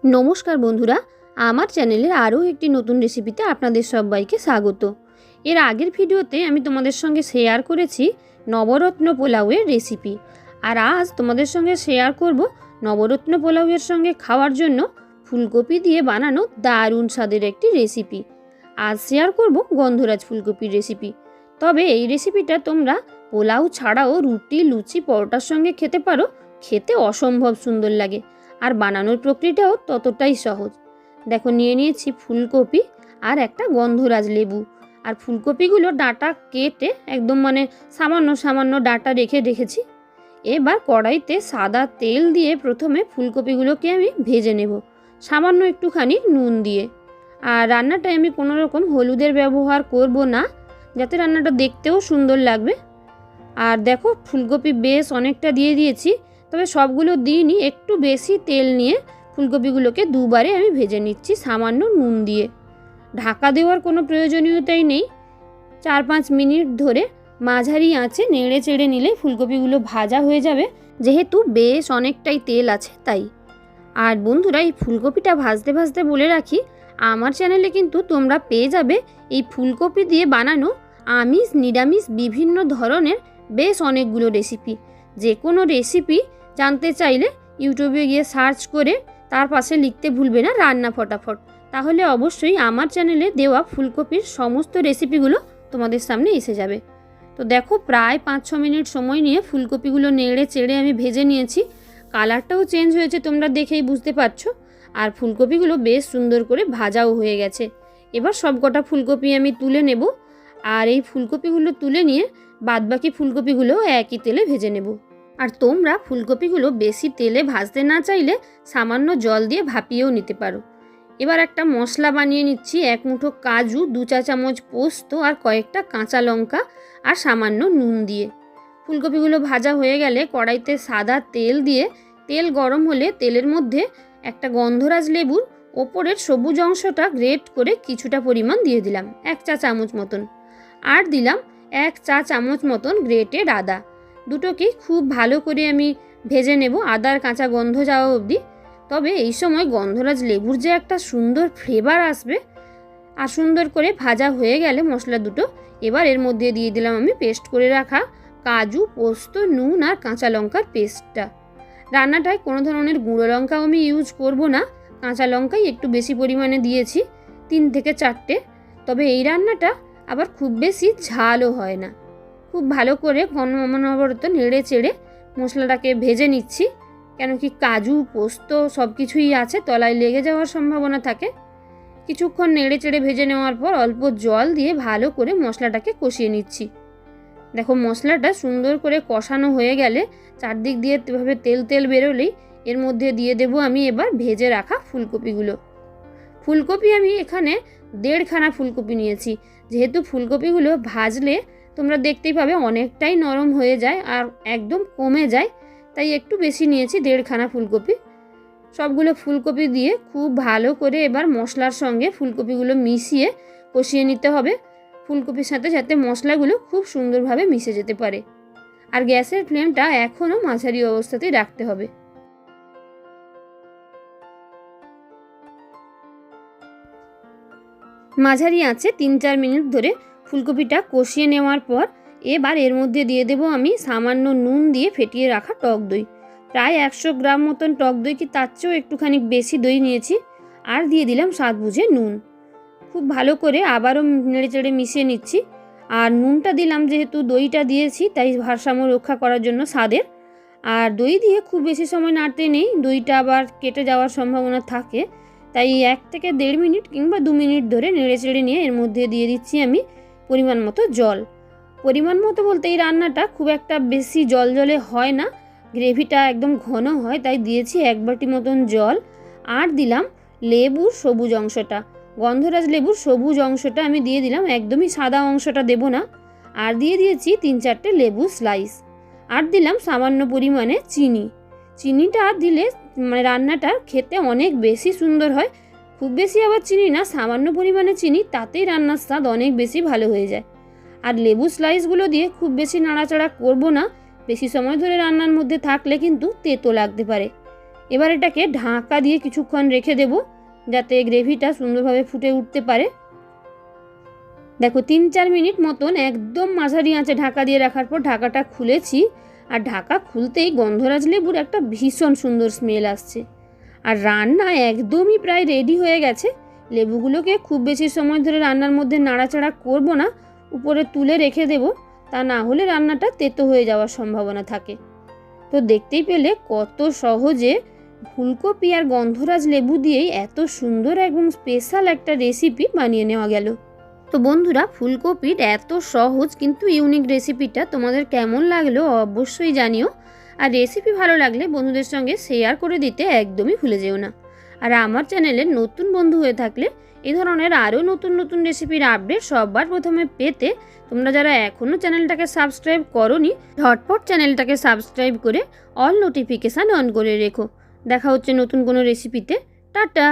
নমস্কার বন্ধুরা, আমার চ্যানেলের আরও একটি নতুন রেসিপিতে আপনাদের সবাইকে স্বাগত। এর আগের ভিডিওতে আমি তোমাদের সঙ্গে শেয়ার করেছি নবরত্ন পোলাওয়ের রেসিপি, আর আজ তোমাদের সঙ্গে শেয়ার করব নবরত্ন পোলাওয়ের সঙ্গে খাওয়ার জন্য ফুলকপি দিয়ে বানানো দারুণ স্বাদের একটি রেসিপি। আজ শেয়ার করব গন্ধরাজ ফুলকপির রেসিপি। তবে এই রেসিপিটা তোমরা পোলাও ছাড়াও রুটি, লুচি, পরোটার সঙ্গে খেতে পারো। খেতে অসম্ভব সুন্দর লাগে, আর বানানোর প্রক্রিয়াটাও ততটাই সহজ। দেখো, নিয়ে নিয়েছি ফুলকপি আর একটা গন্ধরাজ লেবু। আর ফুলকপিগুলো ডাঁটা কেটে একদম সামান্য সামান্য ডাঁটা রেখেছি। এবার কড়াইতে সাদা তেল দিয়ে প্রথমে ফুলকপিগুলোকে আমি ভেজে নেব, সামান্য একটুখানি নুন দিয়ে। আর রান্নাটায় আমি কোনো রকম হলুদের ব্যবহার করব না, যাতে রান্নাটা দেখতেও সুন্দর লাগবে। আর দেখো, ফুলকপি বেশ অনেকটা দিয়ে দিয়েছি, তবে সবগুলো দিইনি, একটু বেশি তেল নিয়ে ফুলকপিগুলোকে দুবারে আমি ভেজে নিচ্ছি সামান্য নুন দিয়ে। ঢাকা দেওয়ার কোনো প্রয়োজনীয়তাই নেই। 4-5 মিনিট ধরে মাঝারি আঁচে নেড়ে চেড়ে নিলে ফুলকপিগুলো ভাজা হয়ে যাবে, যেহেতু বেশ অনেকটাই তেল আছে তাই। আর বন্ধুরা, এই ফুলকপিটা ভাজতে ভাজতে বলে রাখি, আমার চ্যানেলে কিন্তু তোমরা পেয়ে যাবে এই ফুলকপি দিয়ে বানানো আমিষ নিরামিষ বিভিন্ন ধরনের বেশ অনেকগুলো রেসিপি। যে কোনো রেসিপি জানতে চাইলে ইউটিউবে গিয়ে সার্চ করে তার পাশে লিখতে ভুলবে না রান্না ফটাফট, তাহলে অবশ্যই আমার চ্যানেলে দেওয়া ফুলকপির সমস্ত রেসিপিগুলো তোমাদের সামনে এসে যাবে। তো দেখো, প্রায় 5-6 মিনিট সময় নিয়ে ফুলকপিগুলো নেড়ে চেড়ে আমি ভেজে নিয়েছি। কালারটাও চেঞ্জ হয়েছে, তোমরা দেখেই বুঝতে পারছো। আর ফুলকপিগুলো বেশ সুন্দর করে ভাজাও হয়ে গেছে। এবার সবকটা ফুলকপি আমি তুলে নেব, আর এই ফুলকপিগুলো তুলে নিয়ে বাদবাকি ফুলকপিগুলো একই তেলে ভেজে নেব। আর তোমরা ফুলকপিগুলো বেশি তেলে ভাজতে না চাইলে সামান্য জল দিয়ে ভাপিয়েও নিতে পারো। এবার একটা মশলা বানিয়ে নিচ্ছি। 1 মুঠো কাজু, 2 চা চামচ পোস্ত আর কয়েকটা কাঁচা লঙ্কা আর সামান্য নুন দিয়ে। ফুলকপিগুলো ভাজা হয়ে গেলে কড়াইতে সাদা তেল দিয়ে, তেল গরম হলে তেলের মধ্যে একটা গন্ধরাজ লেবুর ওপরের সবুজ অংশটা গ্রেট করে কিছুটা পরিমাণ দিয়ে দিলাম, 1 চা চামচ মতন। আর দিলাম 1 চা চামচ মতন গ্রেটেড আদা। দুটোকেই খুব ভালো করে আমি ভেজে নেব, আদার কাঁচা গন্ধ যাওয়া অবধি। তবে এই সময় গন্ধরাজ লেবুর যে একটা সুন্দর ফ্লেভার আসবে, আর সুন্দর করে ভাজা হয়ে গেলে মশলা দুটো, এবার এর মধ্যে দিয়ে দিলাম আমি পেস্ট করে রাখা কাজু, পোস্ত, নুন আর কাঁচা লঙ্কার পেস্টটা। রান্নাটায় কোনো ধরনের গুঁড়ো লঙ্কাও আমি ইউজ করব না, কাঁচা লঙ্কাই একটু বেশি পরিমাণে দিয়েছি, 3 থেকে 4টে। তবে এই রান্নাটা আবার খুব বেশি ঝালও হয় না। খুব ভালো করে অনবরত নেড়ে চেড়ে মশলাটাকে ভেজে নিচ্ছি, কেন কি কাজু, পোস্ত সব কিছুই আছে, তলায় লেগে যাওয়ার সম্ভাবনা থাকে। কিছুক্ষণ নেড়ে চেড়ে ভেজে নেওয়ার পর অল্প জল দিয়ে ভালো করে মশলাটাকে কষিয়ে নিচ্ছি। দেখো, মশলাটা সুন্দর করে কষানো হয়ে গেলে, চারদিক দিয়ে এভাবে তেল তেল বেরোলেই এর মধ্যে দিয়ে দেব আমি এবার ভেজে রাখা ফুলকপিগুলো। ফুলকপি আমি এখানে 1.5 খানা ফুলকপি নিয়েছি। যেহেতু ফুলকপিগুলো ভাজলে তোমরা দেখতেই পাবে অনেকটাই নরম হয়ে যায় আর একদম কমে যায়, তাই একটু বেশি নিয়েছি, 1.5 খানা ফুলকপি। সবগুলো ফুলকপি দিয়ে খুব ভালো করে এবার মশলার সঙ্গে ফুলকপিগুলো মিশিয়ে কষিয়ে নিতে হবে, ফুলকপির সাথে, যাতে মশলাগুলো খুব সুন্দরভাবে মিশে যেতে পারে। আর গ্যাসের ফ্লেমটা এখনও মাঝারি অবস্থাতেই রাখতে হবে। মাঝারি আঁচে 3-4 মিনিট ধরে ফুলকপিটা কষিয়ে নেওয়ার পর এবার এর মধ্যে দিয়ে দেব আমি সামান্য নুন দিয়ে ফেটিয়ে রাখা টক দই। প্রায় 100 গ্রাম মতন টক দই, কি তার চেয়েও একটুখানি বেশি দই নিয়েছি। আর দিয়ে দিলাম স্বাদ বুঝে নুন। খুব ভালো করে আবারও নেড়ে চেড়ে মিশিয়ে নিচ্ছি। আর নুনটা দিলাম যেহেতু দইটা দিয়েছি, তাই ভারসাম্য রক্ষা করার জন্য স্বাদের। আর দই দিয়ে খুব বেশি সময় নাড়তে নেই, দইটা আবার কেটে যাওয়ার সম্ভাবনা থাকে, তাই 1 থেকে 1.5 মিনিট কিংবা 2 মিনিট ধরে নেড়ে চেড়ে নিয়ে এর মধ্যে দিয়ে দিচ্ছি আমি পরিমাণ মতো জল। পরিমাণ মতো বলতে এই রান্নাটা খুব একটা বেশি জলজলে হয় না, গ্রেভিটা একদম ঘন হয়, তাই দিয়েছি 1 বাটি মতন জল। আর দিলাম লেবুর সবুজ অংশটা, গন্ধরাজ লেবুর সবুজ অংশটা আমি দিয়ে দিলাম, একদমই সাদা অংশটা দেব না। আর দিয়ে দিয়েছি 3-4টে লেবু স্লাইস। আর দিলাম সামান্য পরিমাণে চিনি। চিনিটা দিলে রান্নাটা খেতে অনেক বেশি সুন্দর হয়। খুব বেশি আবার চিনি না, সামান্য পরিমাণে চিনি, তাতেই রান্নার স্বাদ অনেক বেশি ভালো হয়ে যায়। আর লেবু স্লাইসগুলো দিয়ে খুব বেশি নাড়াচাড়া করব না, বেশি সময় ধরে রান্নার মধ্যে থাকলে কিন্তু তেতো লাগতে পারে। এবার এটাকে ঢাকা দিয়ে কিছুক্ষণ রেখে দেব, যাতে গ্রেভিটা সুন্দরভাবে ফুটে উঠতে পারে। দেখো 3-4 মিনিট মতন একদম মাঝারি আঁচে ঢাকা দিয়ে রাখার পর ঢাকাটা খুলেছি, আর ঢাকা খুলতেই গন্ধরাজ লেবুর একটা ভীষণ সুন্দর স্মেল আসছে। আর রান্না একদমই প্রায় রেডি হয়ে গেছে। লেবুগুলোকে খুব বেশি সময় ধরে রান্নার মধ্যে নাড়াচাড়া করব না, উপরে তুলে রেখে দেব, তা না হলে রান্নাটা তেতো হয়ে যাওয়ার সম্ভাবনা থাকে। তো দেখতেই পেলে কত সহজে ফুলকপি আর গন্ধরাজ লেবু দিয়েই এত সুন্দর এবং স্পেশাল একটা রেসিপি বানিয়ে নেওয়া গেল। তো বন্ধুরা, ফুলকপির এত সহজ কিন্তু ইউনিক রেসিপিটা তোমাদের কেমন লাগলো অবশ্যই জানিও। আর রেসিপি ভালো লাগলে বন্ধুদের সঙ্গে শেয়ার করে দিতে একদমই ভুলে যেও না। আর আমার চ্যানেলের নতুন বন্ধু হয়ে থাকলে এই ধরনের আরও নতুন নতুন রেসিপির আপডেট সবার প্রথমে পেতে তোমরা যারা এখনও চ্যানেলটাকে সাবস্ক্রাইব করোনি, ঝটপট চ্যানেলটাকে সাবস্ক্রাইব করে অল নোটিফিকেশান অন করে রেখো। দেখা হচ্ছে নতুন কোনো রেসিপিতে। টাটা।